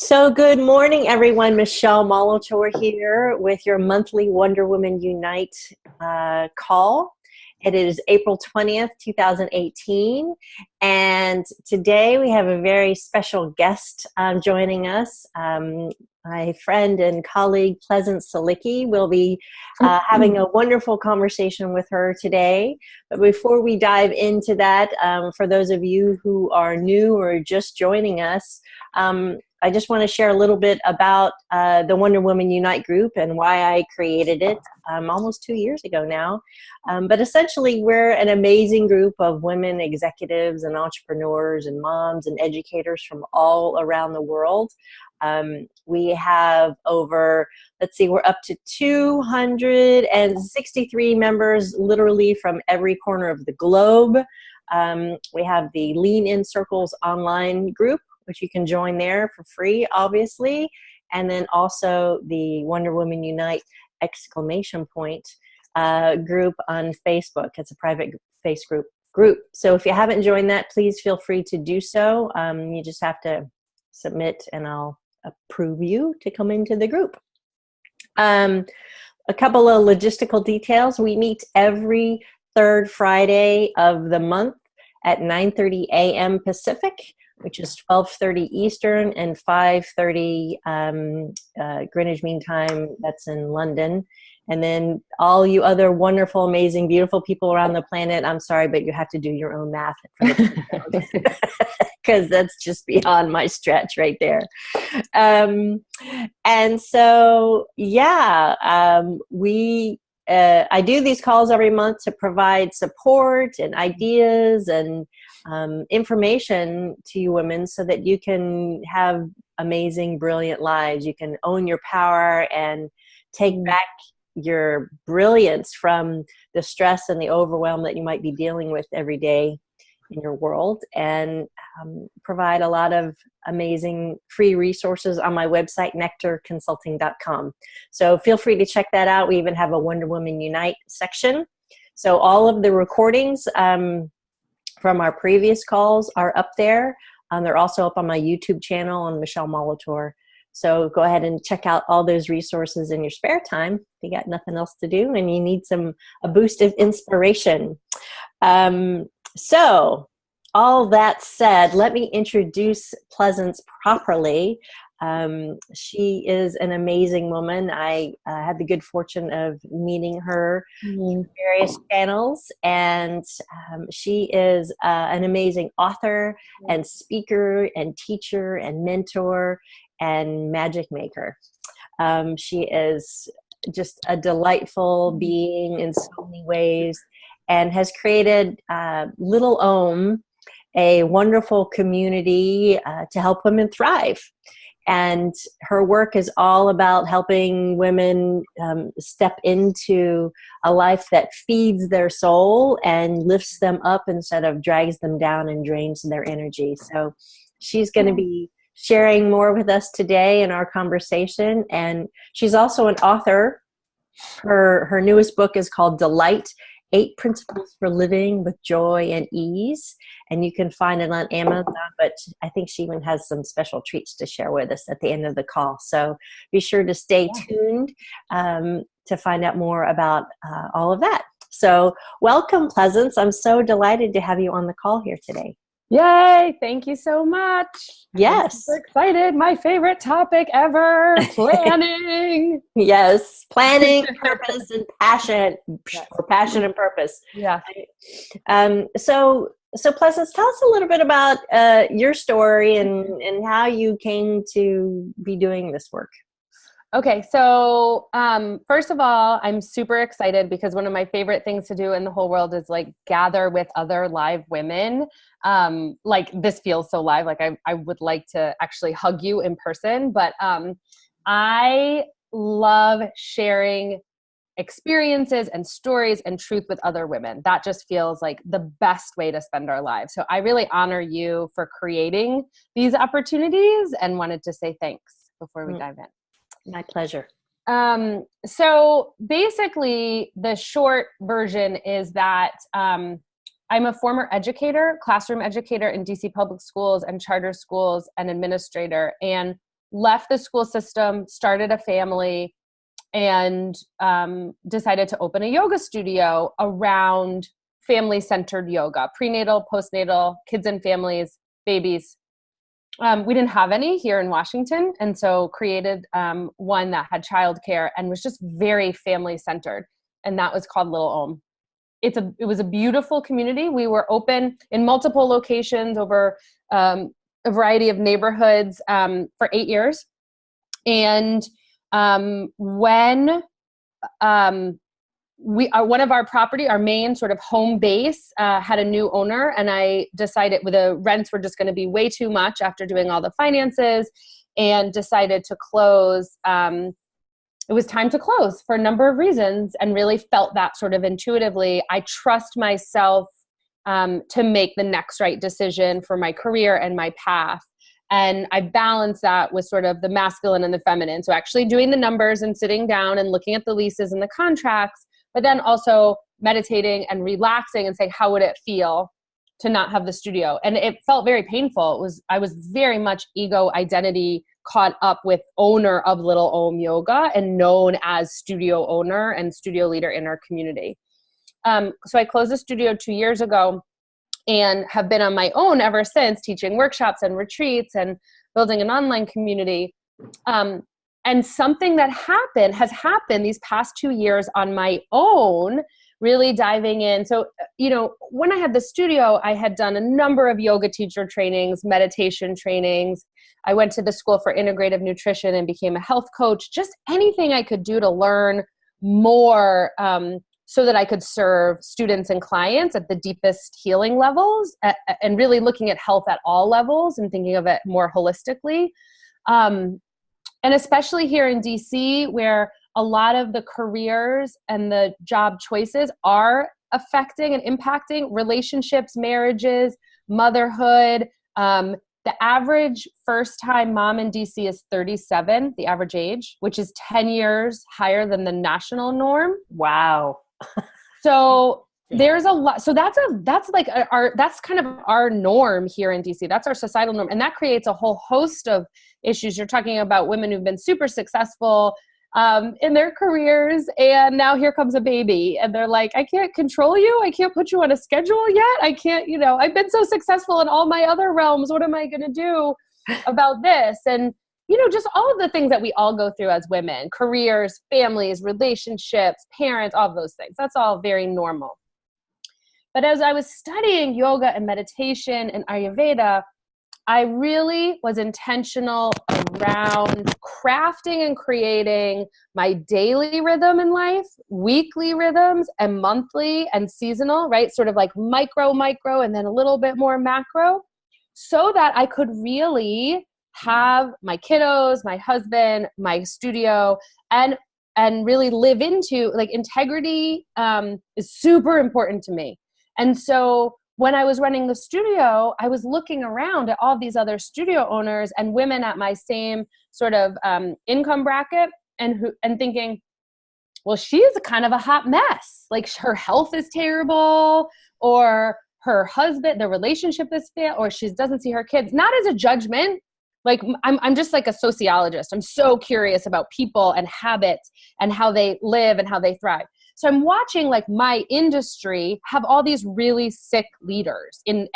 So good morning, everyone. Michele Molitor here with your monthly Wonder Woman Unite call. It is April 20th, 2018. And today we have a very special guest joining us. My friend and colleague, Pleasance Silicki, will be having a wonderful conversation with her today. But before we dive into that, for those of you who are new or just joining us, I just want to share a little bit about the Wonder Woman Unite group and why I created it almost 2 years ago now. But essentially, we're an amazing group of women executives and entrepreneurs and moms and educators from all around the world. We have over, we're up to 263 members literally from every corner of the globe. We have the Lean In Circles online group, which you can join there for free, obviously. And then also the Wonder Woman Unite ! Group on Facebook. It's a private Facebook group. So if you haven't joined that, please feel free to do so. You just have to submit and I'll approve you to come into the group. A couple of logistical details. We meet every third Friday of the month at 9:30 a.m. Pacific, which is 12:30 Eastern and 5:30 Greenwich Mean Time. That's in London. And then all you other wonderful, amazing, beautiful people around the planet, I'm sorry, but you have to do your own math because that's just beyond my stretch right there. And so, yeah, I do these calls every month to provide support and ideas and information to you women so that you can have amazing, brilliant lives. You can own your power and take back your brilliance from the stress and the overwhelm that you might be dealing with every day in your world, and provide a lot of amazing free resources on my website, nectarconsulting.com. So feel free to check that out. We even have a Wonder Woman Unite section. So all of the recordings from our previous calls are up there. They're also up on my YouTube channel on Michele Molitor. So go ahead and check out all those resources in your spare time if you got nothing else to do and you need a boost of inspiration. So all that said, let me introduce Pleasance properly. She is an amazing woman. I had the good fortune of meeting her through various channels, and she is an amazing author and speaker and teacher and mentor and magic maker. She is just a delightful being in so many ways, and has created Little Ohm, a wonderful community to help women thrive. And her work is all about helping women step into a life that feeds their soul and lifts them up instead of drags them down and drains their energy. So she's going to be sharing more with us today in our conversation. And she's also an author. Her newest book is called Delight: 8 Principles for Living with Joy and Ease. And you can find it on Amazon, but I think she even has some special treats to share with us at the end of the call. So be sure to stay tuned to find out more about all of that. So welcome, Pleasance. I'm so delighted to have you on the call here today. Yay! Thank you so much. Yes. I'm super excited. My favorite topic ever, planning. Yes. Planning, purpose, and passion. Yes. Or passion and purpose. Yeah. So Pleasance, tell us a little bit about your story and how you came to be doing this work. Okay, so first of all, I'm super excited because one of my favorite things to do in the whole world is like gather with other live women. Like this feels so live, like I would like to actually hug you in person, but I love sharing experiences and stories and truth with other women. That just feels like the best way to spend our lives. So I really honor you for creating these opportunities and wanted to say thanks before we dive in. My pleasure. So basically the short version is that I'm a former educator, classroom educator in DC public schools and charter schools and administrator. And left the school system, started a family, and decided to open a yoga studio around family-centered yoga, prenatal, postnatal, kids and families, babies. We didn't have any here in Washington, and so created one that had childcare and was just very family-centered, and that was called Little Om. It was a beautiful community. We were open in multiple locations over a variety of neighborhoods for 8 years. And when one of our property, our main sort of home base, had a new owner, and I decided the rents were just going to be way too much after doing all the finances, and decided to close. It was time to close for a number of reasons, and really felt that sort of intuitively. I trust myself to make the next right decision for my career and my path. And I balance that with sort of the masculine and the feminine. So actually doing the numbers and sitting down and looking at the leases and the contracts, but then also meditating and relaxing and saying, how would it feel to not have the studio? And it felt very painful. I was very much ego identity caught up with owner of Little Om Yoga and known as studio owner and studio leader in our community. So I closed the studio 2 years ago and have been on my own ever since, teaching workshops and retreats and building an online community. And something that has happened these past 2 years on my own, really diving in. So, when I had the studio, I had done a number of yoga teacher trainings, meditation trainings. I went to the School for Integrative Nutrition and became a health coach, just anything I could do to learn more, so that I could serve students and clients at the deepest healing levels, and really looking at health at all levels and thinking of it more holistically. And especially here in DC, where a lot of the careers and the job choices are affecting and impacting relationships, marriages, motherhood. The average first-time mom in DC is 37, the average age, which is 10 years higher than the national norm. Wow. So there's a lot. So that's kind of our norm here in DC. That's our societal norm. And that creates a whole host of issues. You're talking about women who've been super successful in their careers, and now here comes a baby, and they're like, I can't control you. I can't put you on a schedule yet. I can't, I've been so successful in all my other realms. What am I going to do about this? And, just all of the things that we all go through as women, careers, families, relationships, parents, all of those things. That's all very normal. But as I was studying yoga and meditation and Ayurveda, I really was intentional around crafting and creating my daily rhythm in life, weekly rhythms, and monthly and seasonal, right? Sort of like micro, and then a little bit more macro, so that I could really have my kiddos, my husband, my studio, and really live into, like, integrity is super important to me. And so when I was running the studio, I was looking around at all these other studio owners and women at my same sort of income bracket, and thinking, well, she's kind of a hot mess. Like, her health is terrible, or her husband, the relationship is failed, or she doesn't see her kids. Not as a judgment. Like, I'm just like a sociologist. I'm so curious about people and habits and how they live and how they thrive. So I'm watching, like, my industry have all these really sick leaders and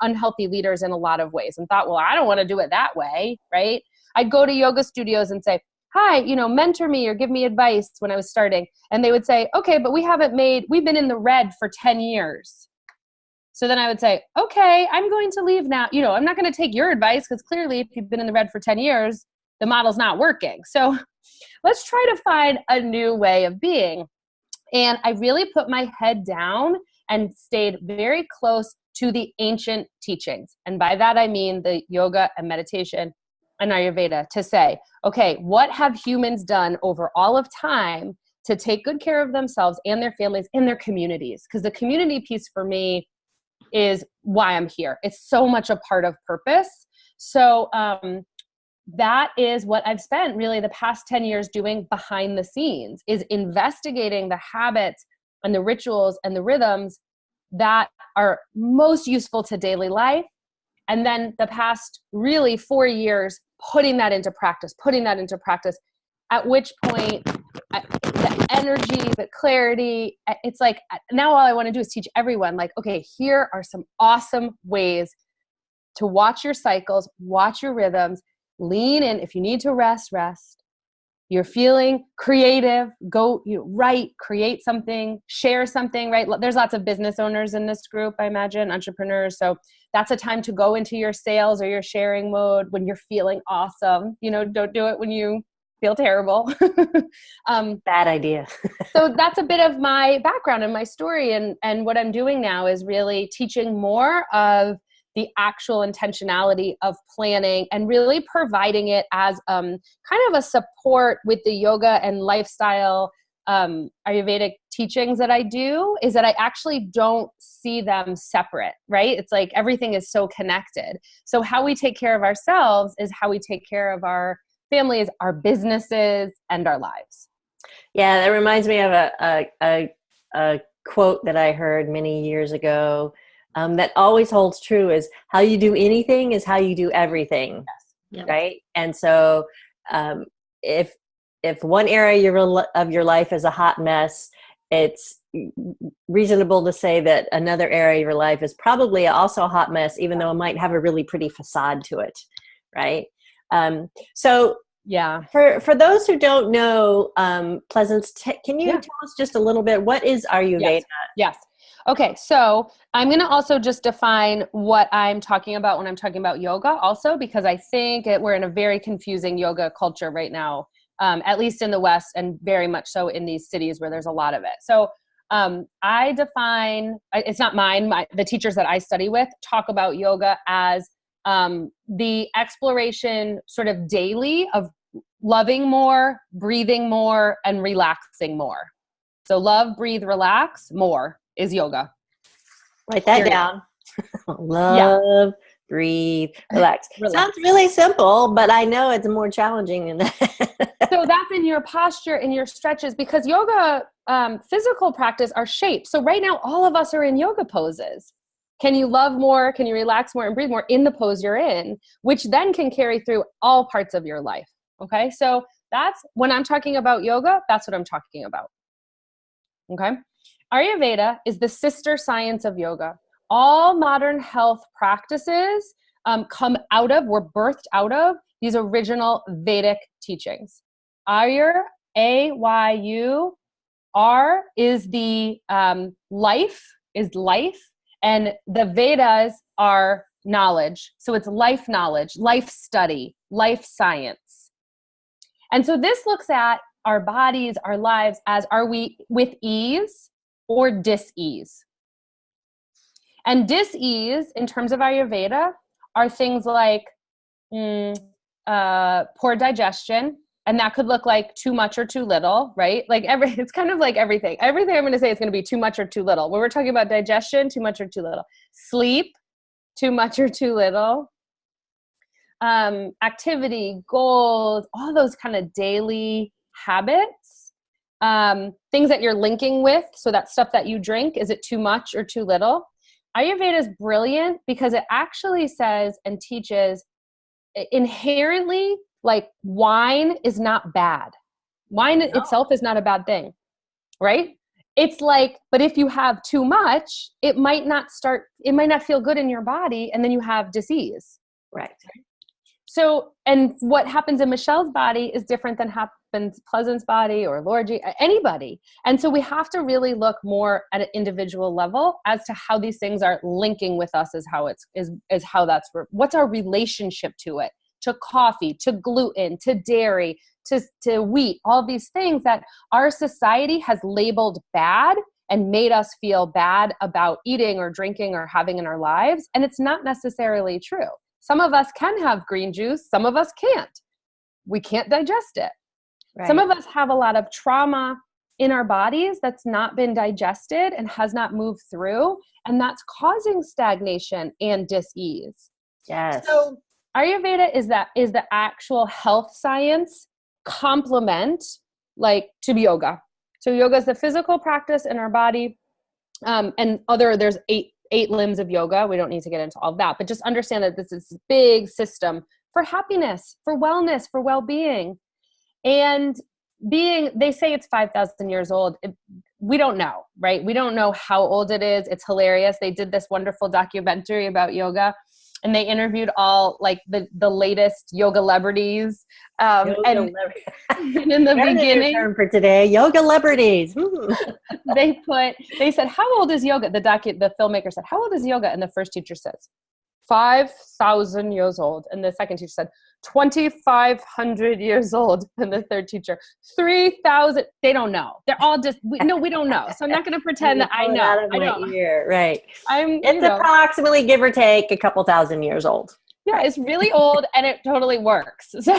unhealthy leaders in a lot of ways, and thought, well, I don't want to do it that way, right? I'd go to yoga studios and say, hi, mentor me or give me advice when I was starting. And they would say, okay, but we've been in the red for 10 years. So then I would say, okay, I'm going to leave now. I'm not going to take your advice, because clearly if you've been in the red for 10 years, the model's not working. So let's try to find a new way of being. And I really put my head down and stayed very close to the ancient teachings. And by that, I mean the yoga and meditation and Ayurveda, to say, okay, what have humans done over all of time to take good care of themselves and their families and their communities? Because the community piece for me is why I'm here. It's so much a part of purpose. So that is what I've spent really the past 10 years doing behind the scenes, is investigating the habits and the rituals and the rhythms that are most useful to daily life. And then the past really 4 years putting that into practice, at which point the energy, the clarity, it's like, now all I want to do is teach everyone, like, okay, here are some awesome ways to watch your cycles, watch your rhythms, lean in. If you need to rest, rest. You're feeling creative, go, write, create something, share something, right? There's lots of business owners in this group, I imagine, entrepreneurs. So that's a time to go into your sales or your sharing mode when you're feeling awesome. Don't do it when you feel terrible. Bad idea. So that's a bit of my background and my story. And what I'm doing now is really teaching more of the actual intentionality of planning and really providing it as kind of a support with the yoga and lifestyle Ayurvedic teachings that I do, is that I actually don't see them separate, right? It's like everything is so connected. So how we take care of ourselves is how we take care of our families, our businesses, and our lives. Yeah, that reminds me of a quote that I heard many years ago. That always holds true, is how you do anything is how you do everything. Yes. Yep. Right. And so if one area of your life is a hot mess, it's reasonable to say that another area of your life is probably also a hot mess, even though it might have a really pretty facade to it. Right. So yeah, for those who don't know, Pleasance, can you tell us just a little bit, what is Ayurveda? Yes. Okay, so I'm going to also just define what I'm talking about when I'm talking about yoga also, because I think we're in a very confusing yoga culture right now, at least in the West, and very much so in these cities where there's a lot of it. So I define, it's not mine, the teachers that I study with talk about yoga as the exploration sort of daily of loving more, breathing more, and relaxing more. So love, breathe, relax more is yoga. Write that down. Love, breathe, relax. Sounds really simple, but I know it's more challenging than that. So that's in your posture, in your stretches, because yoga, physical practice are shaped. So right now, all of us are in yoga poses. Can you love more? Can you relax more and breathe more in the pose you're in, which then can carry through all parts of your life? Okay. So that's when I'm talking about yoga, that's what I'm talking about. Okay. Ayurveda is the sister science of yoga. All modern health practices were birthed out of these original Vedic teachings. Ayur, A-Y-U-R, is the life, and the Vedas are knowledge. So it's life knowledge, life study, life science. And so this looks at our bodies, our lives, as are we with ease or dis-ease? And dis-ease, in terms of Ayurveda, are things like poor digestion, and that could look like too much or too little, right? Like it's kind of like everything. Everything I'm going to say is going to be too much or too little. When we're talking about digestion, too much or too little. Sleep, too much or too little. Activity, goals, all those kind of daily habits, things that you're linking with. So that stuff that you drink, is it too much or too little? Ayurveda is brilliant because it actually says and teaches inherently, like, wine is not bad. Wine itself is not a bad thing, right? It's like, but if you have too much, it might not feel good in your body, and then you have disease. Right. So, and what happens in Michelle's body is different than happens Pleasant's body or Lorgie, anybody. And so we have to really look more at an individual level as to how these things are linking with us, what's our relationship to it, to coffee, to gluten, to dairy, to wheat, all these things that our society has labeled bad and made us feel bad about eating or drinking or having in our lives. And it's not necessarily true. Some of us can have green juice. Some of us can't. We can't digest it. Right. Some of us have a lot of trauma in our bodies that's not been digested and has not moved through, and that's causing stagnation and dis-ease. Yes. So Ayurveda is the actual health science complement, like, to yoga. So yoga is the physical practice in our body, there's eight limbs of yoga. We don't need to get into all of that, but just understand that this is a big system for happiness, for wellness, for well-being. And they say it's 5,000 years old. We don't know, right? We don't know how old it is. It's hilarious. They did this wonderful documentary about yoga, and they interviewed all like the latest yoga celebrities. And in the beginning, term for today, yoga celebrities. they said, how old is yoga? The filmmaker said, how old is yoga? And the first teacher says, 5,000 years old. And the second teacher said, 2,500 years old. And the third teacher, 3,000. They don't know. They're all just, we don't know. So I'm not going to pretend that I know. Out of my ear. Right. It's approximately, give or take, a couple thousand years old. Yeah, it's really old and it totally works. So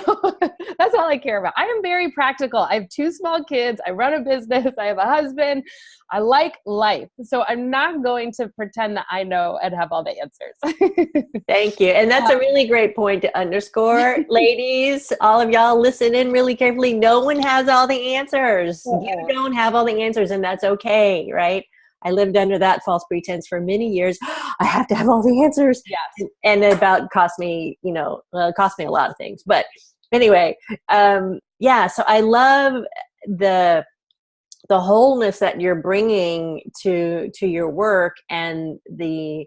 that's all I care about. I am very practical. I have 2 small kids. I run a business. I have a husband. I like life. So I'm not going to pretend that I know and have all the answers. Thank you. And that's a really great point to underscore. Ladies, all of y'all listen in really carefully. No one has all the answers. You don't have all the answers, and that's okay, right? I lived under that false pretense for many years. I have to have all the answers. Yes. And it about cost me, it cost me a lot of things. But anyway, so I love the wholeness that you're bringing to your work, and the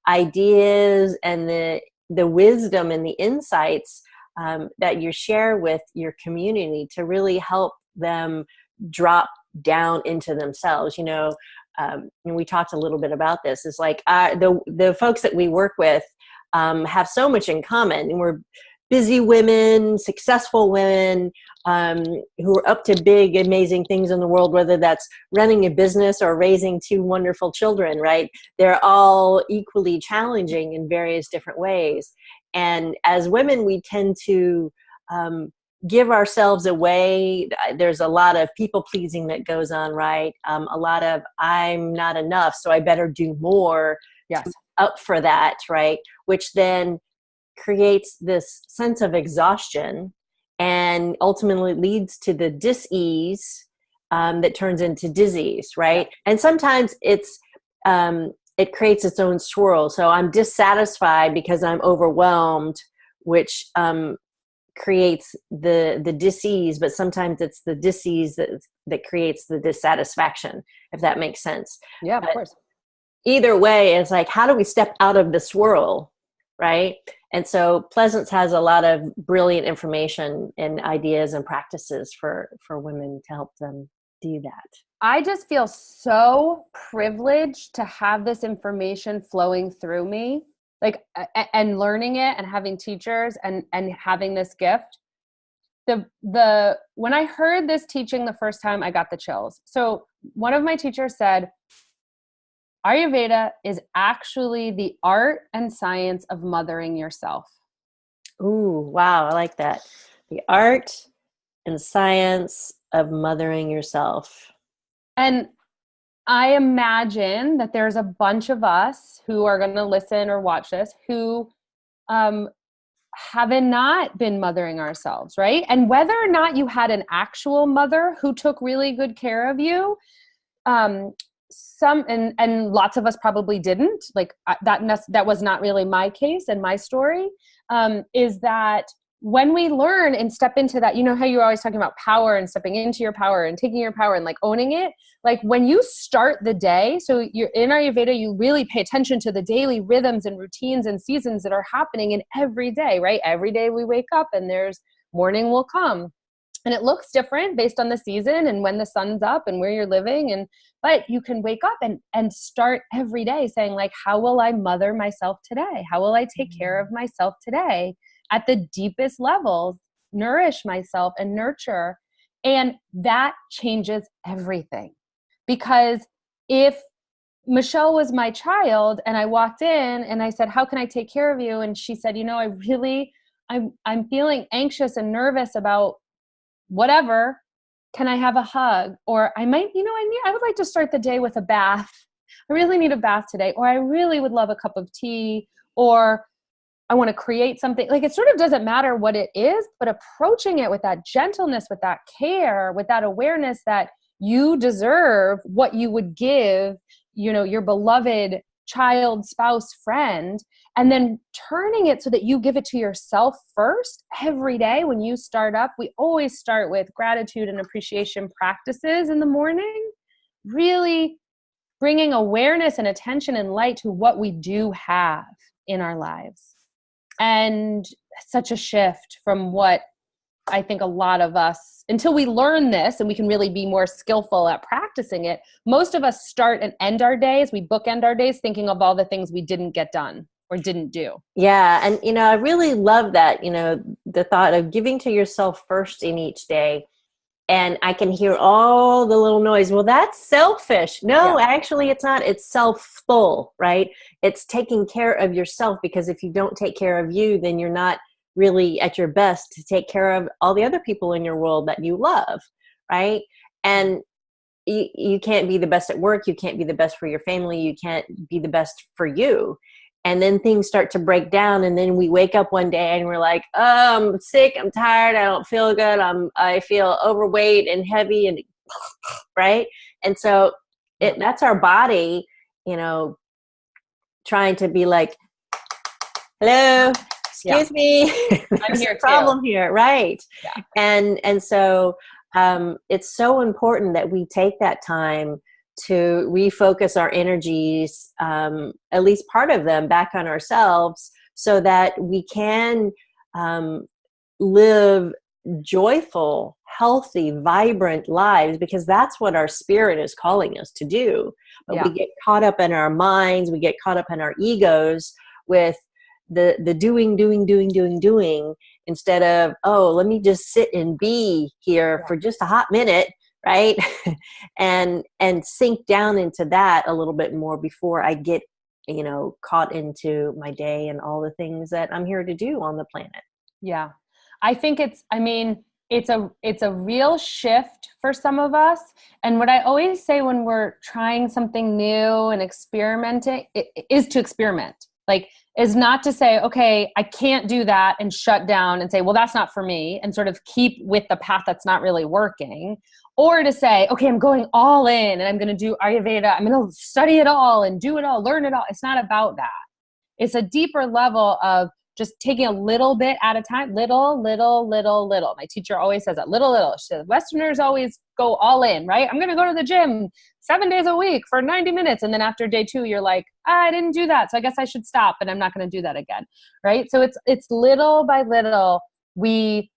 ideas and the wisdom and the insights that you share with your community to really help them drop down into themselves. And we talked a little bit about this. It's like the folks that we work with have so much in common. And we're busy women, successful women who are up to big, amazing things in the world, whether that's running a business or raising 2 wonderful children, right? They're all equally challenging in various different ways. And as women, we tend to give ourselves away. There's a lot of people pleasing that goes on, right? A lot of I'm not enough, so I better do more. Yes. Up for that, right? Which then creates this sense of exhaustion and ultimately leads to the dis-ease that turns into disease, right? Yeah. And sometimes it creates its own swirl. So I'm dissatisfied because I'm overwhelmed, which creates the dis-ease, but sometimes it's the dis-ease that creates the dissatisfaction, if that makes sense. Yeah, of course. Either way, it's like, how do we step out of the swirl, right? And so Pleasance has a lot of brilliant information and ideas and practices for women to help them do that. I just feel so privileged to have this information flowing through me. And learning it and having teachers and having this gift. When I heard this teaching the first time, I got the chills. So one of my teachers said, Ayurveda is actually the art and science of mothering yourself. Ooh, wow. I like that. The art and science of mothering yourself. And I imagine that there's a bunch of us who are going to listen or watch this who haven't not been mothering ourselves, right? And whether or not you had an actual mother who took really good care of you, and lots of us probably didn't. That was not really my case and my story. Is that when we learn and step into that, how you're always talking about power and stepping into your power and taking your power and like owning it, like when you start the day, so you're in Ayurveda, you really pay attention to the daily rhythms and routines and seasons that are happening in every day, right? Every day we wake up and there's morning will come and it looks different based on the season and when the sun's up and where you're living. But you can wake up and start every day saying like, how will I mother myself today? How will I take care of myself today? At the deepest levels, nourish myself and nurture. And that changes everything. Because if Michele was my child and I walked in and I said, how can I take care of you? And she said, I'm feeling anxious and nervous about whatever. Can I have a hug? Or I would like to start the day with a bath. I really need a bath today. Or I really would love a cup of tea. Or I want to create something. Like, it sort of doesn't matter what it is, but approaching it with that gentleness, with that care, with that awareness that you deserve what you would give, your beloved child, spouse, friend, and then turning it so that you give it to yourself first every day. When you start up, we always start with gratitude and appreciation practices in the morning, really bringing awareness and attention and light to what we do have in our lives. And such a shift from what I think a lot of us, until we learn this and we can really be more skillful at practicing it, most of us start and end our days, we bookend our days thinking of all the things we didn't get done or didn't do. Yeah. And, I really love that, the thought of giving to yourself first in each day. And I can hear all the little noise. Well, that's selfish. No, actually it's not. It's self-full, right? It's taking care of yourself, because if you don't take care of you, then you're not really at your best to take care of all the other people in your world that you love, right? And you can't be the best at work. You can't be the best for your family. You can't be the best for you. And then things start to break down. And then we wake up one day and we're like, oh, I'm sick. I'm tired. I don't feel good. I feel overweight and heavy, and right. And so that's our body, trying to be like, hello, excuse me. I'm here a problem here. Right. Yeah. And so it's so important that we take that time to refocus our energies, at least part of them, back on ourselves, so that we can live joyful, healthy, vibrant lives, because that's what our spirit is calling us to do. But we get caught up in our minds, we get caught up in our egos with the doing, instead of, oh, let me just sit and be here for just a hot minute, right? and sink down into that a little bit more before I get, caught into my day and all the things that I'm here to do on the planet. Yeah. I think it's a real shift for some of us. And what I always say when we're trying something new and experimenting is to experiment. Like, is not to say, okay, I can't do that and shut down and say, well, that's not for me, and sort of keep with the path that's not really working. Or to say, okay, I'm going all in and I'm going to do Ayurveda. I'm going to study it all and do it all, learn it all. It's not about that. It's a deeper level of just taking a little bit at a time, little. My teacher always says that, little. She says, Westerners always go all in, right? I'm going to go to the gym 7 days a week for 90 minutes. And then after day 2, you're like, I didn't do that, so I guess I should stop, and I'm not going to do that again, right? So it's little by little, we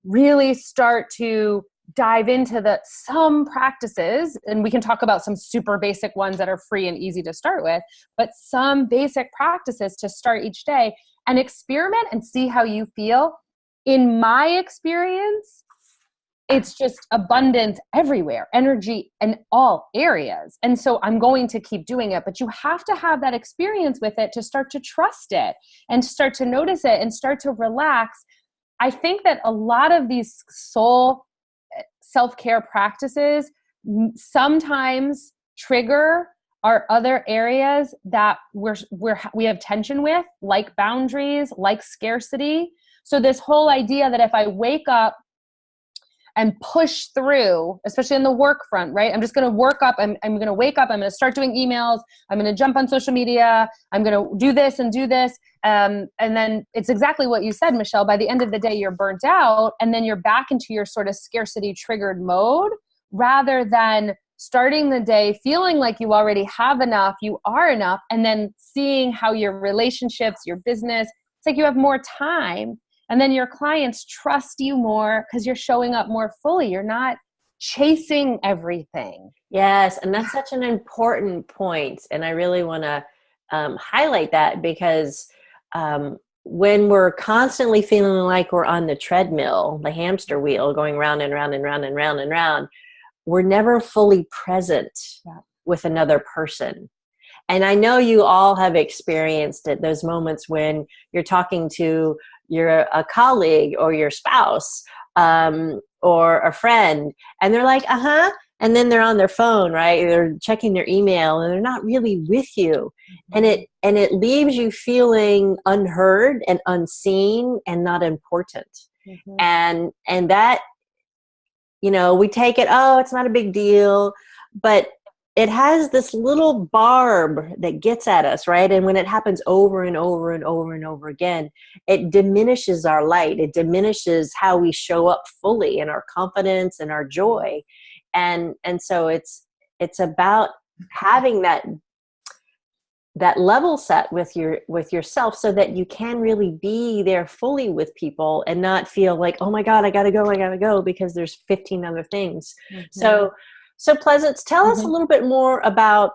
really start to dive into some practices, and we can talk about some super basic ones that are free and easy to start with, but some basic practices to start each day and experiment and see how you feel. In my experience, it's just abundance everywhere, energy in all areas. And so I'm going to keep doing it, but you have to have that experience with it to start to trust it and start to notice it and start to relax. I think that a lot of these soul self-care practices sometimes trigger our other areas that we have tension with, like boundaries, like scarcity. So this whole idea that if I wake up and push through, especially in the work front, right? I'm just going to work up. I'm going to wake up. I'm going to start doing emails. I'm going to jump on social media. I'm going to do this and do this. And then it's exactly what you said, Michele. By the end of the day, you're burnt out, and then you're back into your sort of scarcity triggered mode, rather than starting the day feeling like you already have enough, you are enough, and then seeing how your relationships, your business, it's like you have more time. And then your clients trust you more because you're showing up more fully. You're not chasing everything. Yes. And that's such an important point. And I really want to highlight that, because when we're constantly feeling like we're on the treadmill, the hamster wheel, going round and round and round and round and round, we're never fully present with another person. And I know you all have experienced it, those moments when you're talking to a colleague or your spouse or a friend, and they're like, and then they're on their phone, right? They're checking their email, and they're not really with you. Mm-hmm. And it leaves you feeling unheard and unseen and not important. Mm-hmm. And that, we take it, oh, it's not a big deal. But it has this little barb that gets at us, right? And when it happens over and over and over and over again, it diminishes our light. It diminishes how we show up fully in our confidence and our joy. And so it's about having that level set with yourself so that you can really be there fully with people and not feel like, oh my God, I gotta go because there's 15 other things. Mm-hmm. So Pleasance, tell us a little bit more about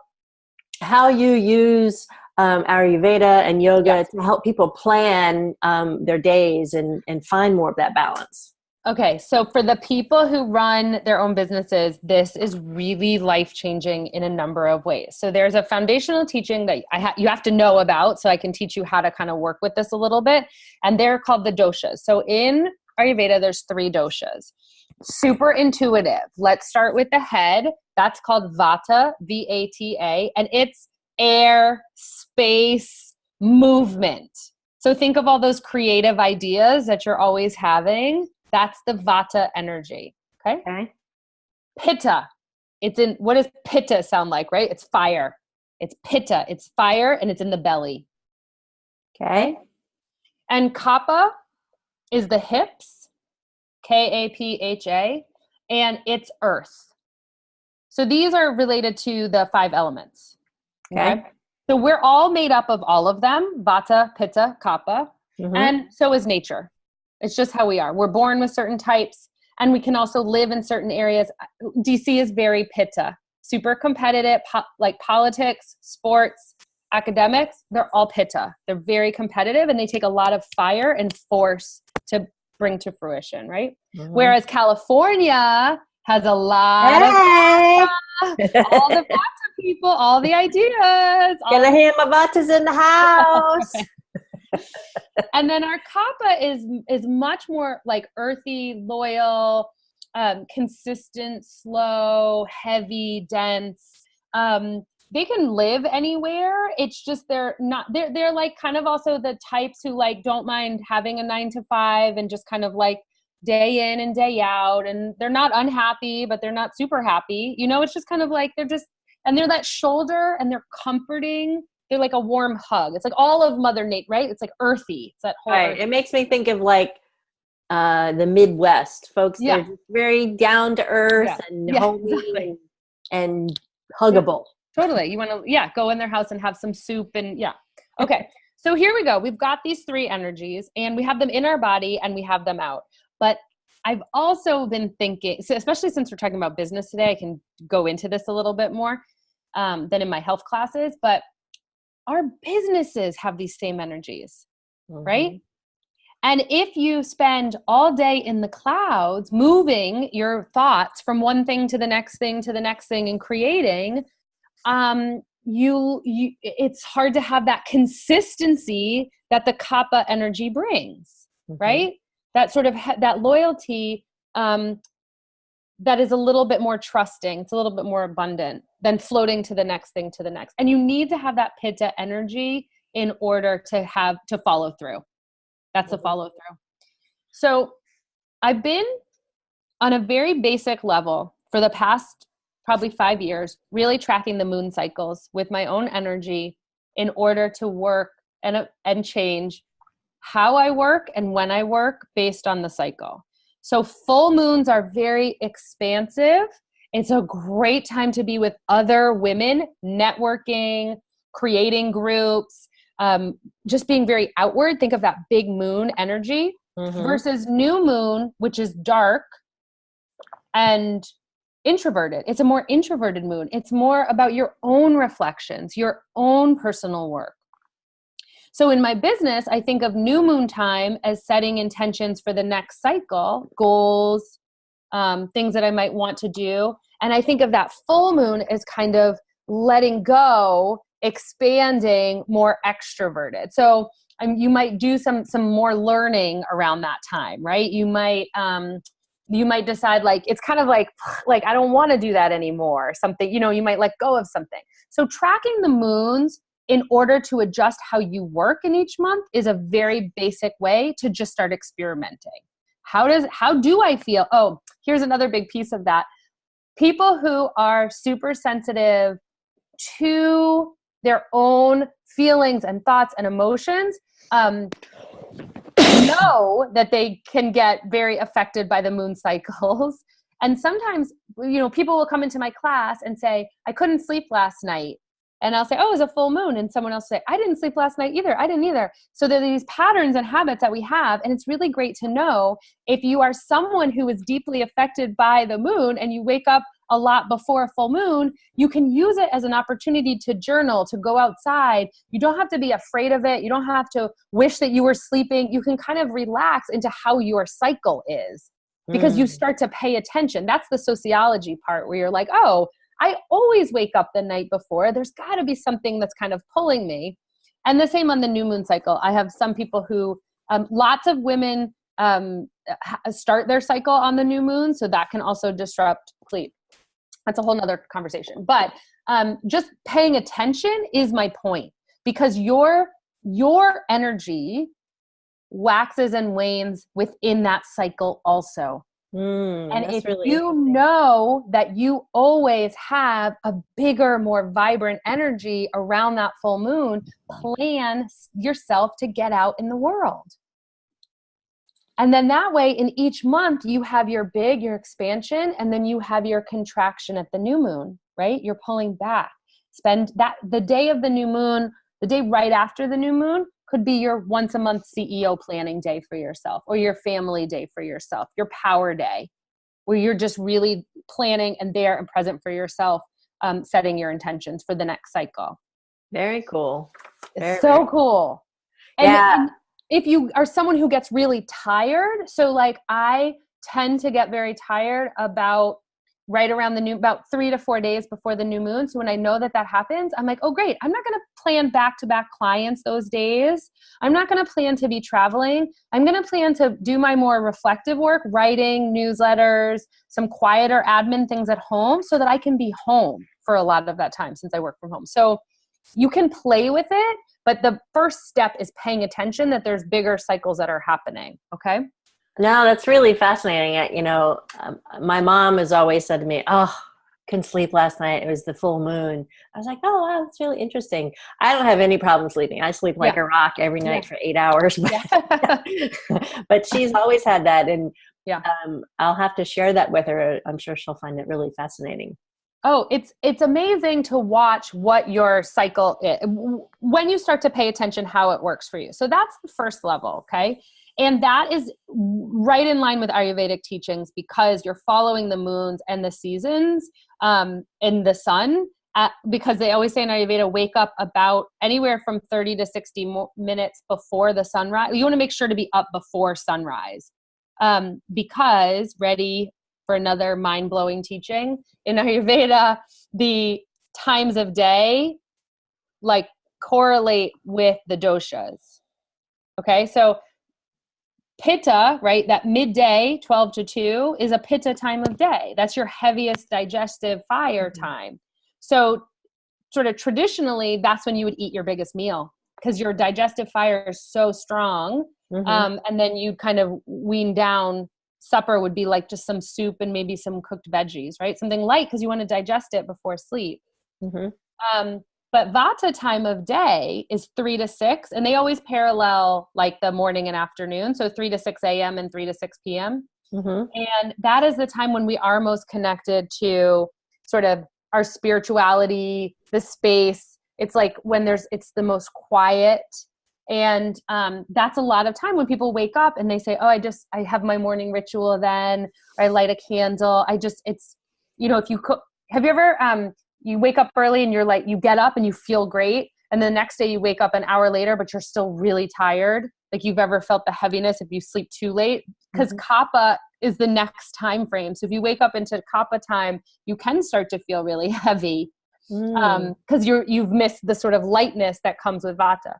how you use Ayurveda and yoga to help people plan their days and find more of that balance. Okay, so for the people who run their own businesses, this is really life-changing in a number of ways. So there's a foundational teaching that you have to know about, so I can teach you how to kind of work with this a little bit, and they're called the doshas. So in Ayurveda, there's 3 doshas. Super intuitive. Let's start with the head. That's called Vata, V-A-T-A, and it's air, space, movement. So think of all those creative ideas that you're always having. That's the Vata energy. Okay. Pitta. What does Pitta sound like, right? It's fire. It's Pitta. It's fire, and it's in the belly. Okay. And Kapha is the hips. K-A-P-H-A, and it's earth. So these are related to the 5 elements. Okay. So we're all made up of all of them, Vata, Pitta, Kapha, and so is nature. It's just how we are. We're born with certain types, and we can also live in certain areas. DC is very Pitta, super competitive, like politics, sports, academics, they're all Pitta. They're very competitive, and they take a lot of fire and force to bring to fruition, right? Whereas California has a lot of Vata, all the Vata people, all the ideas. Can I hear my Vatas in the house? And then our Kapha is much more like earthy, loyal, consistent, slow, heavy, dense. They can live anywhere. It's just they're like kind of also the types who like don't mind having a 9 to 5 and just kind of like day in and day out, and they're not unhappy, but they're not super happy. It's just kind of like they're that shoulder, and they're comforting. They're like a warm hug. It's like all of Mother Nature, right? It's like earthy. It's that whole It makes me think of like the Midwest folks. They're just very down to earth and homey and huggable. Totally. You want to, go in their house and have some soup and Okay. So here we go. We've got these 3 energies, and we have them in our body and we have them out. But I've also been thinking, so especially since we're talking about business today, I can go into this a little bit more than in my health classes, but our businesses have these same energies, right? And if you spend all day in the clouds, moving your thoughts from one thing to the next thing to the next thing and creating, it's hard to have that consistency that the Kapha energy brings, right? That sort of that loyalty that is a little bit more trusting. It's a little bit more abundant than floating to the next thing to the next. And you need to have that Pitta energy in order to follow through. That's a follow through. So I've been on a very basic level for the past probably 5 years, really tracking the moon cycles with my own energy in order to work and change how I work and when I work based on the cycle. So full moons are very expansive. It's a great time to be with other women, networking, creating groups, just being very outward. Think of that big moon energy versus new moon, which is dark and introverted. It's a more introverted moon. It's more about your own reflections, your own personal work. So in my business, I think of new moon time as setting intentions for the next cycle, goals, things that I might want to do. And I think of that full moon as kind of letting go, expanding, more extroverted. So you might do some more learning around that time, right? You might decide like, it's kind of like I don't want to do that anymore. Something, you might let go of something. So tracking the moons in order to adjust how you work in each month is a very basic way to just start experimenting. How do I feel? Oh, here's another big piece of that. people who are super sensitive to their own feelings and thoughts and emotions, know that they can get very affected by the moon cycles. And sometimes, people will come into my class and say, I couldn't sleep last night. And I'll say, oh, it was a full moon. And someone else will say, I didn't sleep last night either. I didn't either. So there are these patterns and habits that we have. And it's really great to know if you are someone who is deeply affected by the moon and you wake up a lot before a full moon, you can use it as an opportunity to journal, to go outside. You don't have to be afraid of it. You don't have to wish that you were sleeping. You can kind of relax into how your cycle is because you start to pay attention. That's the sociology part where you're like, oh, I always wake up the night before. There's got to be something that's kind of pulling me. And the same on the new moon cycle. I have some people who, lots of women start their cycle on the new moon. So that can also disrupt sleep. That's a whole nother conversation. But just paying attention is my point, because your energy waxes and wanes within that cycle also. And if really you know that you always have a bigger, more vibrant energy around that full moon, plan yourself to get out in the world. And then that way in each month you have your expansion, and then you have your contraction at the new moon, right? You're pulling back. Spend the day of the new moon, the day right after the new moon could be your once a month CEO planning day for yourself, or your family day for yourself, your power day, where you're just really planning and there and present for yourself, setting your intentions for the next cycle. Very cool. It's so cool. And if you are someone who gets really tired, so like I tend to get very tired about about 3 to 4 days before the new moon. So when I know that happens, I'm like, oh, great. I'm not going to plan back-to-back clients those days. I'm not going to plan to be traveling. I'm going to plan to do my more reflective work, writing, newsletters, some quieter admin things at home so that I can be home for a lot of that time since I work from home. So you can play with it, but the first step is paying attention that there's bigger cycles that are happening. Okay. No, that's really fascinating. My mom has always said to me, oh, couldn't sleep last night. It was the full moon. I was like, oh, wow, that's really interesting. I don't have any problem sleeping. I sleep like a rock every night for 8 hours. But, but she's always had that. And I'll have to share that with her. I'm sure she'll find it really fascinating. Oh, it's amazing to watch what your cycle is when you start to pay attention how it works for you. So that's the first level, okay? And that is right in line with Ayurvedic teachings because you're following the moons and the seasons and the sun. Because they always say in Ayurveda, wake up about anywhere from 30 to 60 minutes before the sunrise. You want to make sure to be up before sunrise because, ready for another mind-blowing teaching, in Ayurveda, the times of day like correlate with the doshas. Okay, so Pitta, right, that midday, 12 to 2, is a Pitta time of day. That's your heaviest digestive fire time. So sort of traditionally, that's when you would eat your biggest meal because your digestive fire is so strong. And then you kind of wean down. Supper would be like just some soup and maybe some cooked veggies, right? Something light because you want to digest it before sleep. But Vata time of day is 3 to 6, and they always parallel like the morning and afternoon. So 3 to 6 a.m. and 3 to 6 p.m. And that is the time when we are most connected to sort of our spirituality, the space. It's like when it's the most quiet. And that's a lot of time when people wake up and they say, oh, I have my morning ritual then, or I light a candle. If you cook, have you ever, you wake up early and you're like, you get up and you feel great. And the next day you wake up an hour later, but you're still really tired. Like you've ever felt the heaviness if you sleep too late, because Kapha is the next time frame. So if you wake up into Kapha time, you can start to feel really heavy because you've missed the sort of lightness that comes with Vata.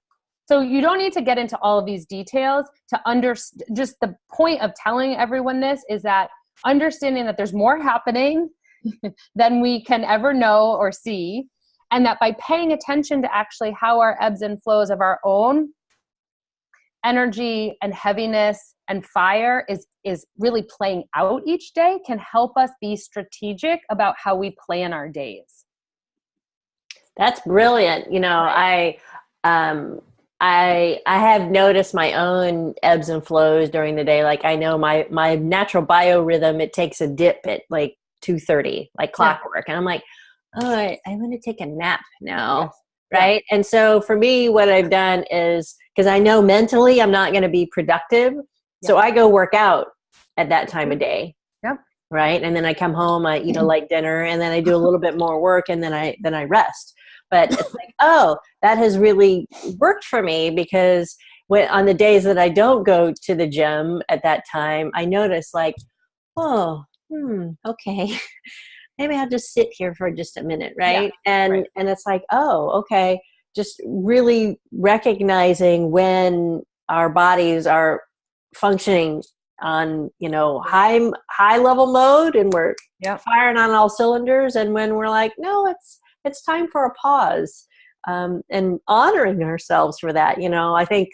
So you don't need to get into all of these details to understand. Just the point of telling everyone this is that understanding that there's more happening than we can ever know or see, and that by paying attention to actually how our ebbs and flows of our own energy and heaviness and fire is really playing out each day can help us be strategic about how we plan our days. That's brilliant. You know, Right. I have noticed my own ebbs and flows during the day. Like I know my natural biorhythm, it takes a dip at like 2:30, like clockwork. And I'm like, oh, I want to take a nap now. Yes. Right. And so for me, what I've done is, because I know mentally I'm not going to be productive. So I go work out at that time of day. Yep. Right. And then I come home, I eat a light dinner, and then I do a little bit more work, and then I rest. But it's like, oh, that has really worked for me, because on the days that I don't go to the gym at that time, I notice like, oh, okay. Maybe I'll just sit here for just a minute, right? And it's like, oh, okay. Just really recognizing when our bodies are functioning on, you know, high level mode, and we're firing on all cylinders, and when we're like, no, it's time for a pause, and honoring ourselves for that. You know, I think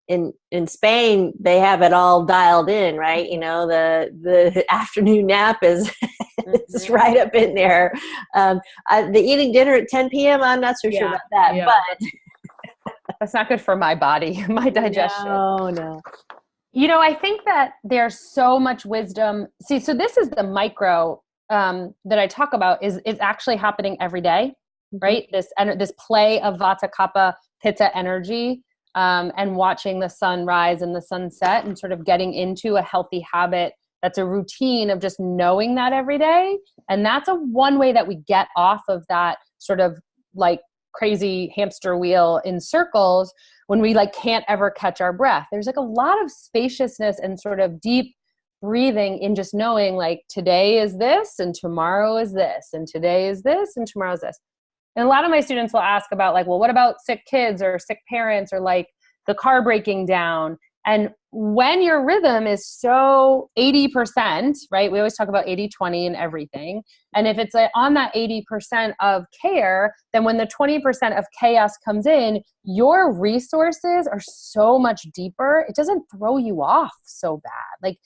in Spain, they have it all dialed in, right? You know, the afternoon nap is it's right up in there. The eating dinner at 10 p.m., I'm not so sure about that, but that's not good for my body, my digestion. No. You know, I think that there's so much wisdom. See, so this is the micro that I talk about is actually happening every day, right? This play of Vata, Kapha, Pitta energy. And watching the sun rise and the sun set, and sort of getting into a healthy habit that's a routine of just knowing that every day. And that's one way that we get off of that sort of like crazy hamster wheel in circles when we like can't ever catch our breath. There's like a lot of spaciousness and sort of deep breathing in just knowing like today is this and tomorrow is this and today is this and tomorrow is this. And a lot of my students will ask about like, well, what about sick kids or sick parents or like the car breaking down? And when your rhythm is so 80%, right? We always talk about 80-20 in everything. And if it's like on that 80% of care, then when the 20% of chaos comes in, your resources are so much deeper. It doesn't throw you off so bad. Like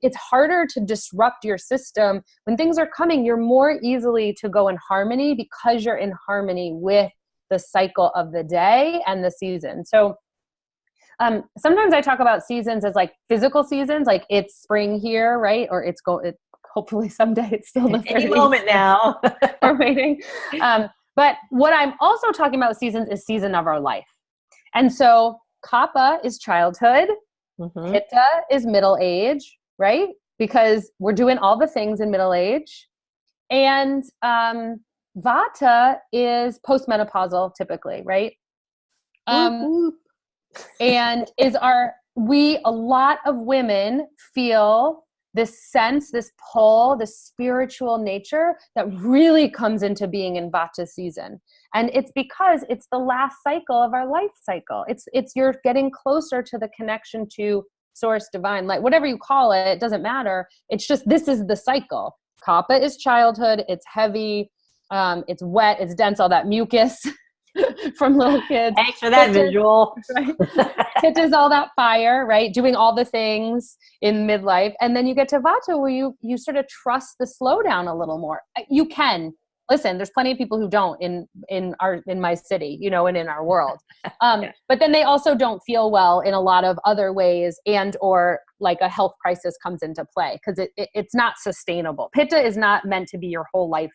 it's harder to disrupt your system. When things are coming, you're more easily to go in harmony because you're in harmony with the cycle of the day and the season. So sometimes I talk about seasons as like physical seasons, like it's spring here, right? Or hopefully someday it's still the 30s. Any moment now. We're waiting. But what I'm also talking about seasons is season of our life. And so Kapha is childhood. Pitta is middle age, right? Because we're doing all the things in middle age. And Vata is postmenopausal typically, right? And a lot of women feel this sense, this pull, this spiritual nature that really comes into being in Vata season. And it's because it's the last cycle of our life cycle. It's you're getting closer to the connection to source, divine, like whatever you call it, it doesn't matter. It's just, this is the cycle. Kapha is childhood. It's heavy. It's wet. It's dense, all that mucus. From little kids. Thanks for that visual. Right? Pitta is all that fire, right? Doing all the things in midlife. And then you get to Vata where you sort of trust the slowdown a little more. You can. Listen, there's plenty of people who don't in my city, you know, and in our world. But then they also don't feel well in a lot of other ways, and or like a health crisis comes into play because it's not sustainable. Pitta is not meant to be your whole life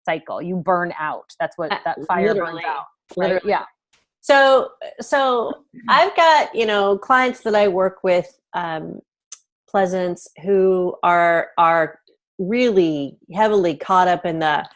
cycle. You burn out. That's what that fire burns out. Right? Yeah. So I've got, you know, clients that I work with, Pleasance, who are really heavily caught up in the,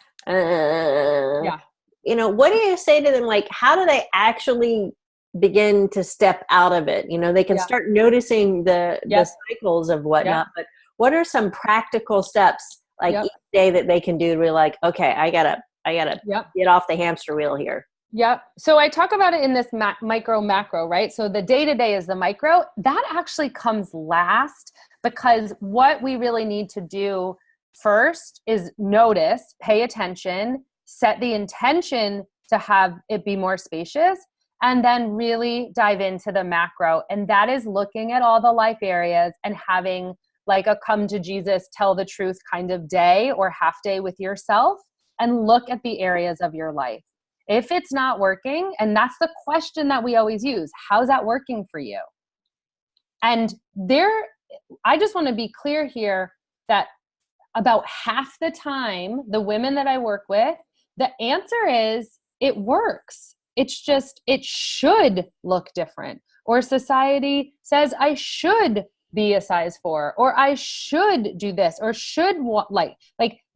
you know, what do you say to them? Like, how do they actually begin to step out of it? You know, they can start noticing the cycles of whatnot, but what are some practical steps like each day that they can do to be like, okay, I gotta get off the hamster wheel here? Yep. So I talk about it in this micro macro, right? So the day-to-day is the micro. That actually comes last, because what we really need to do first is notice, pay attention, set the intention to have it be more spacious. and then really dive into the macro. And that is looking at all the life areas and having like a come to Jesus, tell the truth kind of day or half day with yourself, and look at the areas of your life. If it's not working, and that's the question that we always use, how's that working for you? And I just want to be clear here that about half the time, the women that I work with, the answer is it works. It's just, it should look different. Or society says I should be a size 4, or I should do this, or should want, like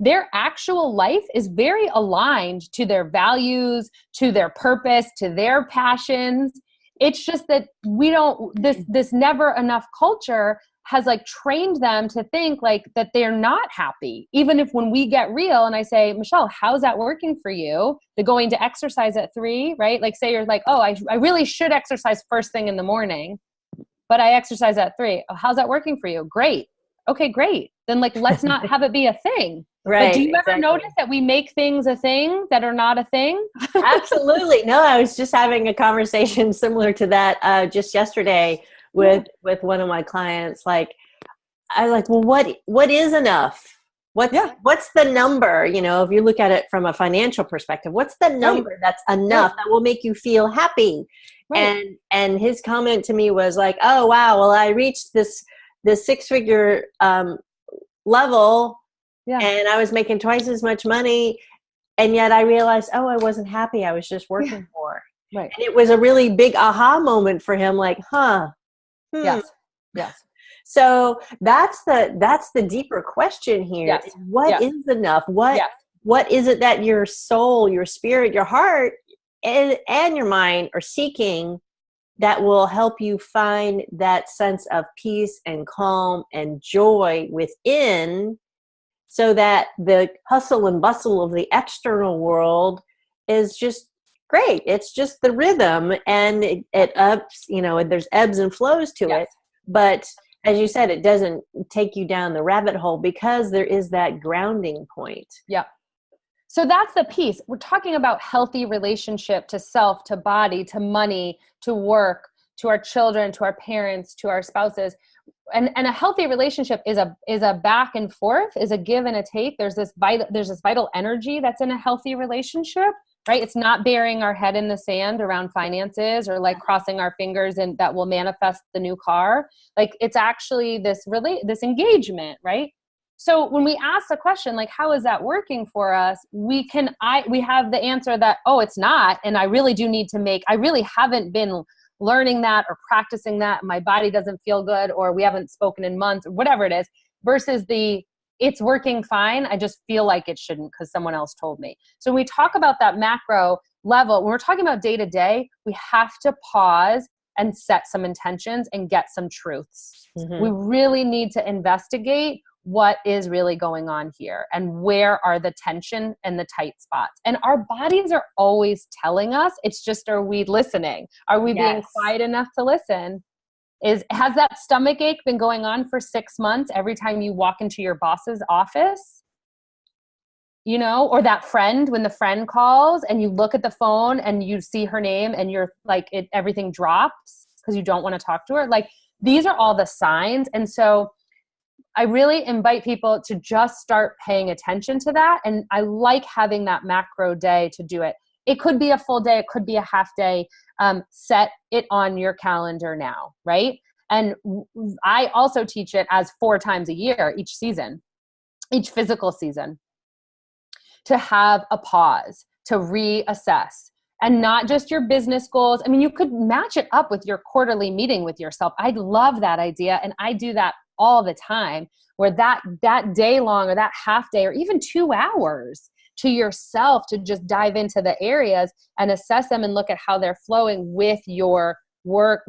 their actual life is very aligned to their values, to their purpose, to their passions. It's just that we don't, this never enough culture has like trained them to think like that they're not happy. Even if when we get real and I say, Michele, how's that working for you? The going to exercise at 3, right? Like say you're like, oh, I really should exercise first thing in the morning, but I exercise at 3. Oh, how's that working for you? Great. Okay, great. Then like, let's not have it be a thing. Right. But do you ever notice that we make things a thing that are not a thing? Absolutely. No, I was just having a conversation similar to that just yesterday with one of my clients. Like, I was like, well, what is enough? What's the number? You know, if you look at it from a financial perspective, what's the number that's enough that will make you feel happy? Right. And his comment to me was like, oh, wow, well, I reached this 6-figure level and I was making twice as much money. And yet I realized, oh, I wasn't happy. I was just working more. Right. And it was a really big aha moment for him. Like, Yes. So that's the deeper question here. Yes. What is enough? What is it that your soul, your spirit, your heart, and your mind are seeking that will help you find that sense of peace and calm and joy within, so that the hustle and bustle of the external world is just great. It's just the rhythm, and it ups, there's ebbs and flows to it. But as you said, it doesn't take you down the rabbit hole because there is that grounding point. Yeah. So that's the piece. We're talking about healthy relationship to self, to body, to money, to work, to our children, to our parents, to our spouses. And a healthy relationship is a back and forth, is a give and a take. There's this vital energy that's in a healthy relationship, right? It's not burying our head in the sand around finances or like crossing our fingers and that will manifest the new car. Like it's actually this engagement, right? So when we ask the question, like, how is that working for us? We have the answer that, oh, it's not. And I really haven't been learning that or practicing that. My body doesn't feel good, or we haven't spoken in months, or whatever it is, versus it's working fine. I just feel like it shouldn't because someone else told me. So when we talk about that macro level, when we're talking about day to day, we have to pause and set some intentions and get some truths. Mm-hmm. We really need to investigate what is really going on here and where are the tension and the tight spots. And our bodies are always telling us. It's just, are we listening? Are we being quiet enough to listen? Has that stomach ache been going on for 6 months every time you walk into your boss's office? Or that friend, when the friend calls and you look at the phone and you see her name and you're like, everything drops because you don't want to talk to her. Like, these are all the signs. And so I really invite people to just start paying attention to that. And I like having that macro day to do it. It could be a full day. It could be a half day. Set it on your calendar now, right? And I also teach it as 4 times a year, each season, each physical season, to have a pause, to reassess. And not just your business goals. I mean, you could match it up with your quarterly meeting with yourself. I love that idea. And I do that all the time, where that day long or that half day or even 2 hours to yourself to just dive into the areas and assess them and look at how they're flowing with your work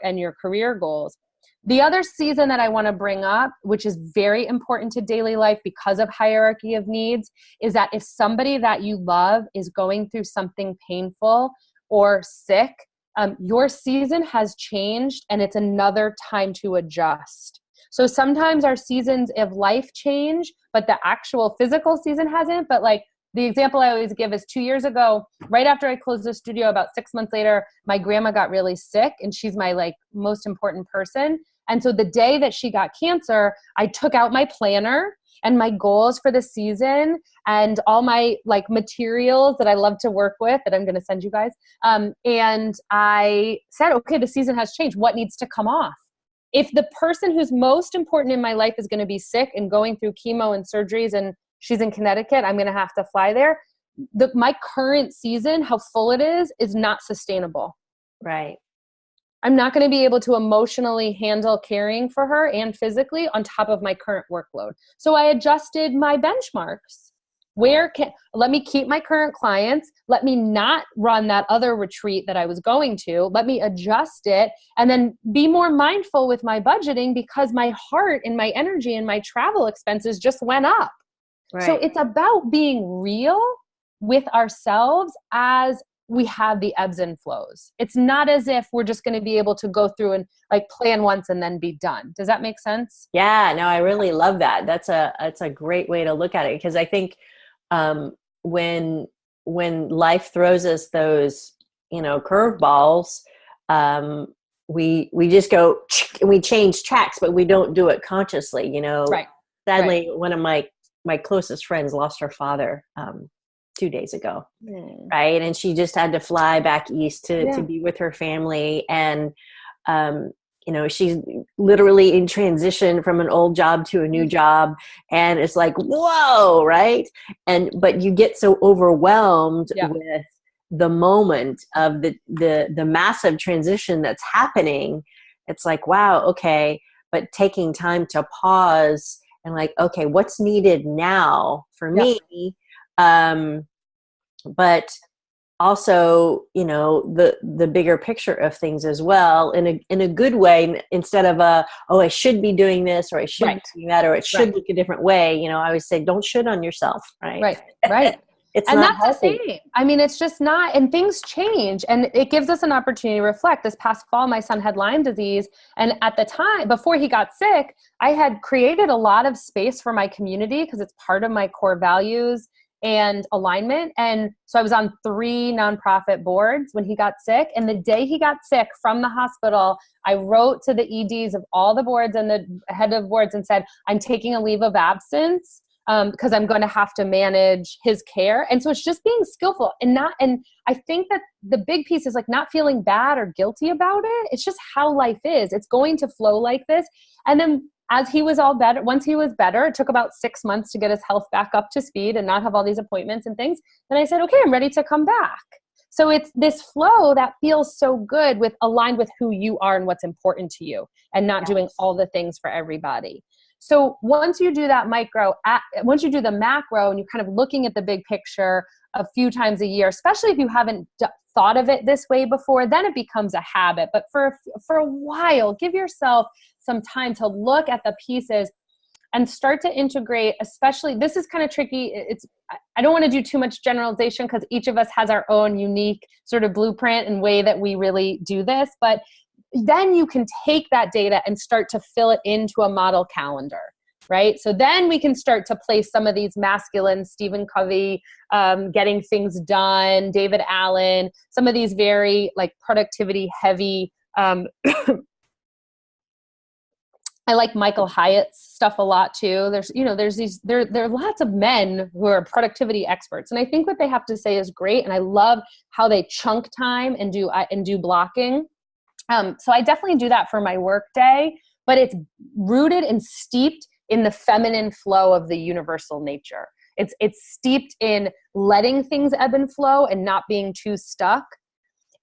and your career goals. The other season that I want to bring up, which is very important to daily life because of hierarchy of needs, is that if somebody that you love is going through something painful or sick, your season has changed and it's another time to adjust. So sometimes our seasons of life change, but the actual physical season hasn't. But like the example I always give is 2 years ago, right after I closed the studio, about 6 months later, my grandma got really sick, and she's my like most important person. And so the day that she got cancer, I took out my planner and my goals for the season and all my like materials that I love to work with that I'm going to send you guys. And I said, okay, the season has changed. What needs to come off? If the person who's most important in my life is going to be sick and going through chemo and surgeries, and she's in Connecticut, I'm going to have to fly there. My current season, how full it is not sustainable. Right. I'm not going to be able to emotionally handle caring for her and physically on top of my current workload. So I adjusted my benchmarks. Let me keep my current clients. Let me not run that other retreat that I was going to. Let me adjust it and then be more mindful with my budgeting, because my heart and my energy and my travel expenses just went up. Right. So it's about being real with ourselves as we have the ebbs and flows. It's not as if we're just going to be able to go through and like plan once and then be done. Does that make sense? Yeah, no, I really love that. That's a great way to look at it, because I think when life throws us those, curveballs, we just go and we change tracks, but we don't do it consciously. Right. Sadly, one of my closest friends lost her father 2 days ago. Right. And she just had to fly back east to be with her family. And, she's literally in transition from an old job to a new job. And it's like, whoa. Right. But you get so overwhelmed with the moment of the massive transition that's happening. It's like, wow. Okay. But taking time to pause and like, okay, what's needed now for me? But also, the bigger picture of things as well, in a good way, instead of I should be doing this, or I should be doing that, or it should look a different way. I always say, don't should on yourself. Right. It's and not that's healthy. the same. I mean, it's just not, and things change, and it gives us an opportunity to reflect. This past fall, my son had Lyme disease. And at the time, before he got sick, I had created a lot of space for my community because it's part of my core values and alignment. And so I was on 3 nonprofit boards when he got sick. And the day he got sick from the hospital, I wrote to the EDs of all the boards and the head of boards and said, I'm taking a leave of absence because I'm going to have to manage his care. And so it's just being skillful and I think that the big piece is like not feeling bad or guilty about it. It's just how life is. It's going to flow like this. And then as he was all better, once he was better, it took about 6 months to get his health back up to speed and not have all these appointments and things. Then I said, okay, I'm ready to come back. So it's this flow that feels so good aligned with who you are and what's important to you, and not doing all the things for everybody. So once you do that once you do the macro and you're kind of looking at the big picture a few times a year, especially if you haven't thought of it this way before, then it becomes a habit. But for a while, give yourself some time to look at the pieces and start to integrate, especially, this is kind of tricky. I don't want to do too much generalization because each of us has our own unique sort of blueprint and way that we really do this. But then you can take that data and start to fill it into a model calendar, right? So then we can start to place some of these masculine, Stephen Covey, getting things done, David Allen, some of these very like productivity heavy, I like Michael Hyatt's stuff a lot too. There are lots of men who are productivity experts. And I think what they have to say is great. And I love how they chunk time and do blocking. So I definitely do that for my work day, but it's rooted and steeped in the feminine flow of the universal nature. It's steeped in letting things ebb and flow and not being too stuck,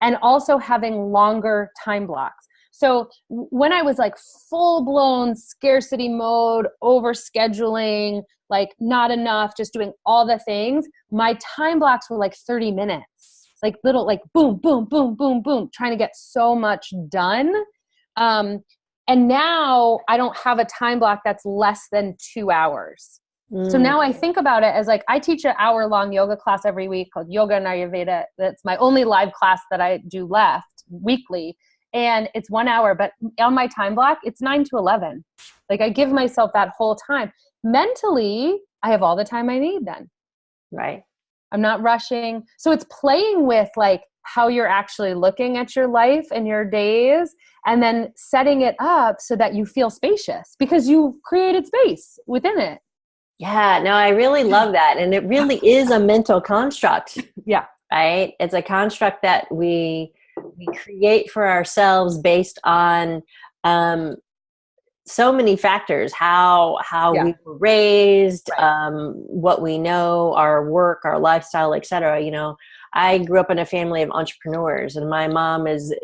and also having longer time blocks. So when I was like full blown scarcity mode, over scheduling, like not enough, just doing all the things, my time blocks were like 30 minutes, like little, like boom, boom, boom, boom, boom, trying to get so much done. And now I don't have a time block that's less than 2 hours. So now I think about it as like, I teach an hour-long yoga class every week called Yoga and Ayurveda. That's my only live class that I do left weekly. And it's 1 hour, but on my time block, it's 9 to 11. Like I give myself that whole time. Mentally, I have all the time I need then. Right. I'm not rushing. So it's playing with like how you're actually looking at your life and your days, and then setting it up so that you feel spacious because you've created space within it. Yeah, no, I really love that. And it really is a mental construct. Yeah. Right? It's a construct that we create for ourselves based on so many factors, how we were raised, what we know, our work, our lifestyle, etc. You know, I grew up in a family of entrepreneurs, and my mom is,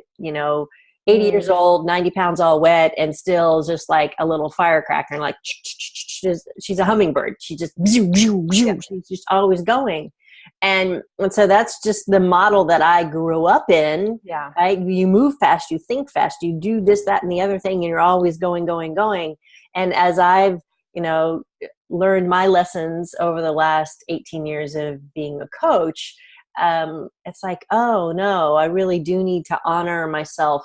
80 years old, 90 pounds all wet, and still just like a little firecracker, and like she's a hummingbird. She just she's just always going. And so that's just the model that I grew up in. Yeah. Right? You move fast, you think fast, you do this, that, and the other thing, and you're always going. And as I've, learned my lessons over the last 18 years of being a coach, it's like, oh no, I really do need to honor myself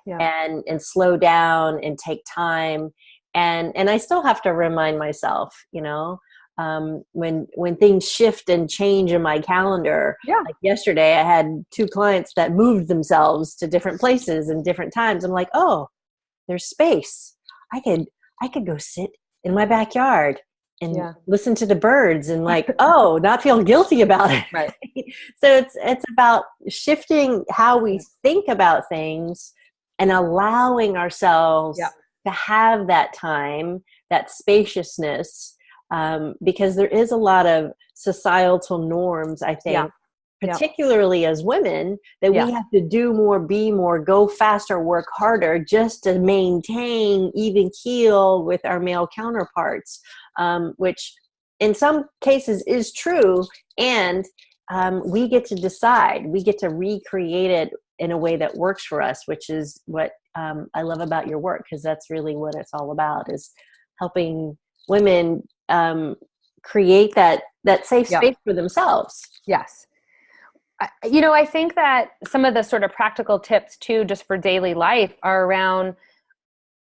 and slow down and take time. And I still have to remind myself, when things shift and change in my calendar. Like yesterday, I had 2 clients that moved themselves to different places and different times. I'm like, oh, there's space. I could go sit in my backyard and listen to the birds and like, oh, not feel guilty about it. Right. So it's about shifting how we think about things and allowing ourselves to have that time, that spaciousness, because there is a lot of societal norms, I think, particularly as women, that we have to do more, be more, go faster, work harder just to maintain even keel with our male counterparts, which in some cases is true. And we get to decide, we get to recreate it in a way that works for us, which is what I love about your work, because that's really what it's all about, is helping women create that safe space for themselves. Yes. I think that some of the sort of practical tips too, just for daily life, are around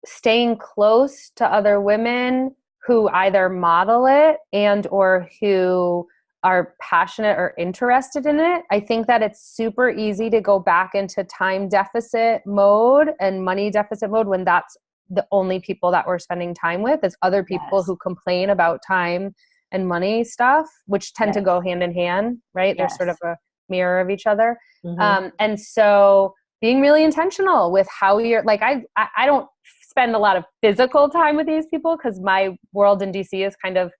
staying close to other women who either model it and or who are passionate or interested in it. I think that it's super easy to go back into time deficit mode and money deficit mode when that's the only people that we're spending time with, is other people who complain about time and money stuff, which tend to go hand in hand, right? They're sort of a mirror of each other. And so being really intentional with how you're like, I don't spend a lot of physical time with these people because my world in DC is kind of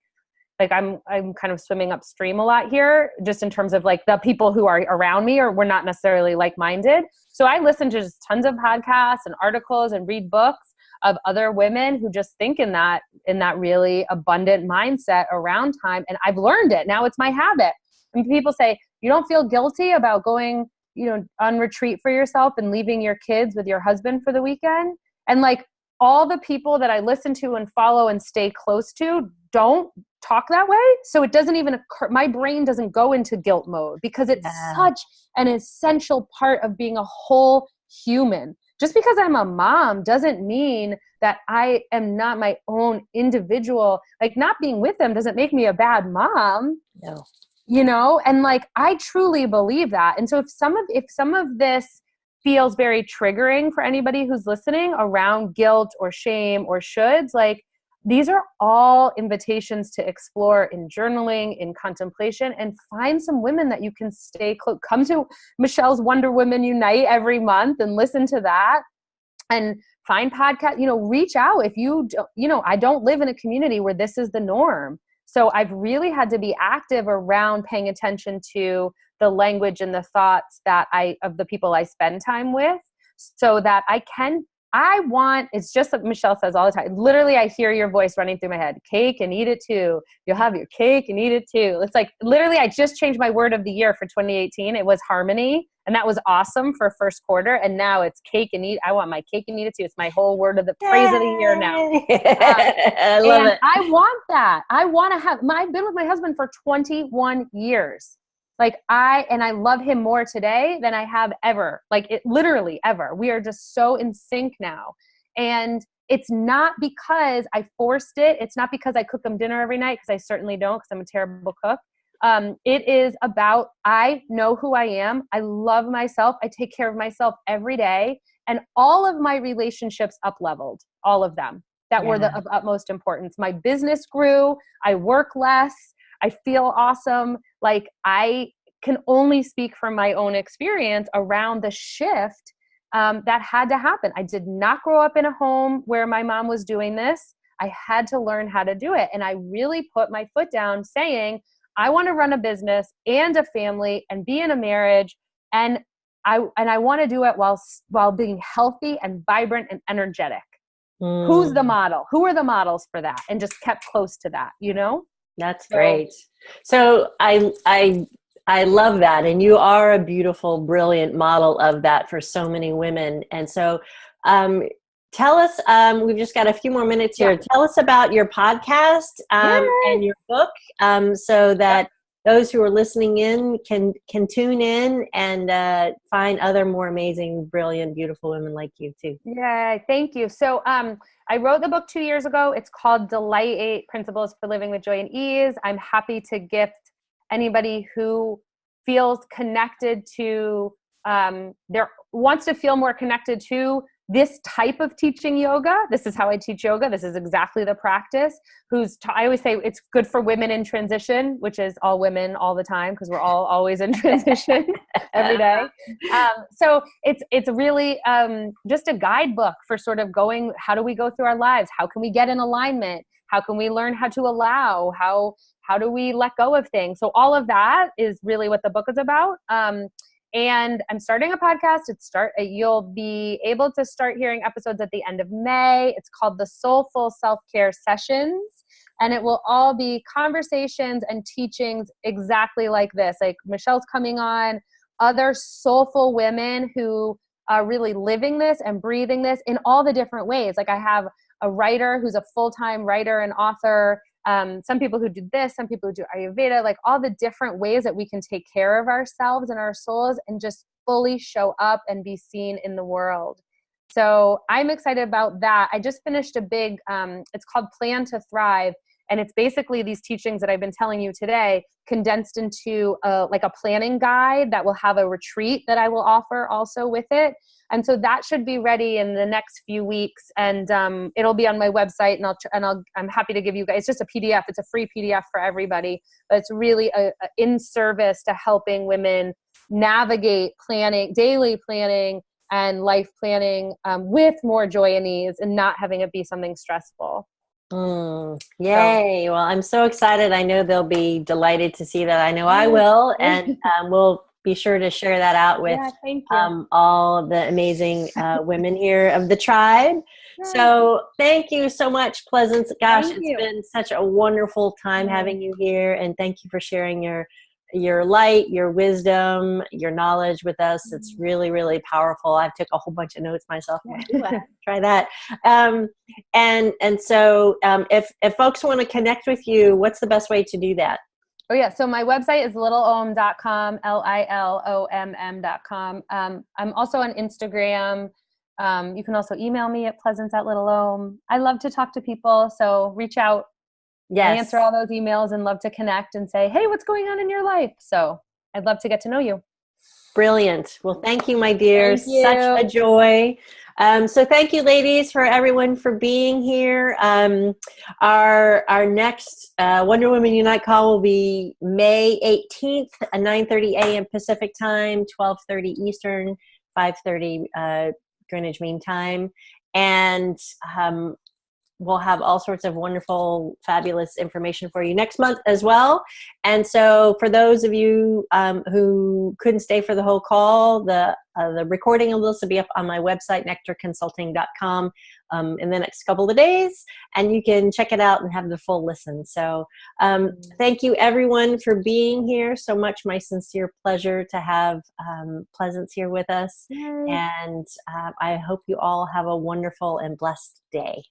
like, I'm kind of swimming upstream a lot here, just in terms of like the people who are around me, or we're not necessarily like-minded. So I listen to just tons of podcasts and articles and read books of other women who just think in that really abundant mindset around time. And I've learned it. Now it's my habit. And people say, you don't feel guilty about going, on retreat for yourself and leaving your kids with your husband for the weekend? And like all the people that I listen to and follow and stay close to don't talk that way. So it doesn't even occur. My brain doesn't go into guilt mode because it's such an essential part of being a whole human. Just because I'm a mom doesn't mean that I am not my own individual. Like, not being with them doesn't make me a bad mom. No. And like, I truly believe that. And so if some of this feels very triggering for anybody who's listening around guilt or shame or shoulds, like, these are all invitations to explore in journaling, in contemplation, and find some women that you can stay close. Come to Michelle's Wonder Women Unite every month and listen to that, and find podcasts, reach out. If you, I don't live in a community where this is the norm. So I've really had to be active around paying attention to the language and the thoughts of the people I spend time with, so that it's just what Michele says all the time. Literally, I hear your voice running through my head. Cake and eat it too. You'll have your cake and eat it too. It's like, literally, I just changed my word of the year for 2018. It was harmony. And that was awesome for first quarter. And now it's cake and eat. I want my cake and eat it too. It's my whole word of the phrase of the year now. I love it. I want that. I've been with my husband for 21 years. Like, I love him more today than I have ever, like, it literally ever. We are just so in sync now. And it's not because I forced it. It's not because I cook him dinner every night, because I certainly don't, because I'm a terrible cook. It is about, I know who I am. I love myself. I take care of myself every day. And all of my relationships up leveled, all of them that were the of utmost importance. My business grew. I work less. I feel awesome. Like, I can only speak from my own experience around the shift that had to happen. I did not grow up in a home where my mom was doing this. I had to learn how to do it. And I really put my foot down saying, I want to run a business and a family and be in a marriage. And I want to do it while being healthy and vibrant and energetic. Who's the model? Who are the models for that? And just kept close to that, you know? That's great. So I love that. And you are a beautiful, brilliant model of that for so many women. And so tell us, we've just got a few more minutes here. Tell us about your podcast and your book so that those who are listening in can tune in and find other more amazing, brilliant, beautiful women like you too. Yeah, thank you. So I wrote the book 2 years ago. It's called Delight 8 Principles for Living with Joy and Ease. I'm happy to gift anybody who feels connected to, wants to feel more connected to this type of teaching yoga. This is how I teach yoga. This is exactly the practice. I always say it's good for women in transition, which is all women all the time, because we're all always in transition every day. So it's really just a guidebook for sort of going, how do we go through our lives? How can we get in alignment? How can we learn how to allow? How do we let go of things? So all of that is really what the book is about. And I'm starting a podcast. You'll be able to start hearing episodes at the end of May. It's called the Soulful SelfCare Sessions. And it will all be conversations and teachings exactly like this. Like, Michelle's coming on, other soulful women who are really living this and breathing this in all the different ways. Like, I have a writer who's a full-time writer and author. Some people who do this, some people who do Ayurveda, like all the different ways that we can take care of ourselves and our souls and just fully show up and be seen in the world. So I'm excited about that. I just finished a big, it's called Plan to Thrive. And it's basically these teachings that I've been telling you today condensed into like a planning guide that will have a retreat that I will offer also with it. And so that should be ready in the next few weeks, and it'll be on my website. I'm happy to give you guys. It's just a PDF. It's a free PDF for everybody, but it's really a in service to helping women navigate planning, daily planning, and life planning with more joy and ease, and not having it be something stressful. Yay. Well, I'm so excited. I know they'll be delighted to see that. I know I will. And we'll be sure to share that out with all the amazing women here of the tribe. So thank you so much, Pleasance. Gosh, it's been such a wonderful time having you here. And thank you for sharing your light, your wisdom, your knowledge with us. It's really, really powerful. I've took a whole bunch of notes myself. Ooh, I have to try that. And so if folks want to connect with you, what's the best way to do that? Oh yeah. So my website is littleom.com, lilomm.com. I'm also on Instagram. You can also email me at pleasance@littleom. I love to talk to people. So reach out. Yes. I answer all those emails and love to connect and say, hey, what's going on in your life? So I'd love to get to know you. Brilliant. Well, thank you, my dear. Thank you. Such a joy. So thank you, ladies, for everyone for being here. Our next Wonder Women Unite call will be May 18th at 9:30 a.m. Pacific time, 12:30 Eastern, 5:30 Greenwich Mean Time. And we'll have all sorts of wonderful, fabulous information for you next month as well. And so for those of you who couldn't stay for the whole call, the recording of this will be up on my website, nectarconsulting.com, in the next couple of days. And you can check it out and have the full listen. So thank you, everyone, for being here so much. My sincere pleasure to have Pleasance here with us. Yay. And I hope you all have a wonderful and blessed day.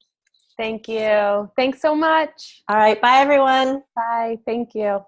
Thank you. Thanks so much. All right. Bye, everyone. Bye. Thank you.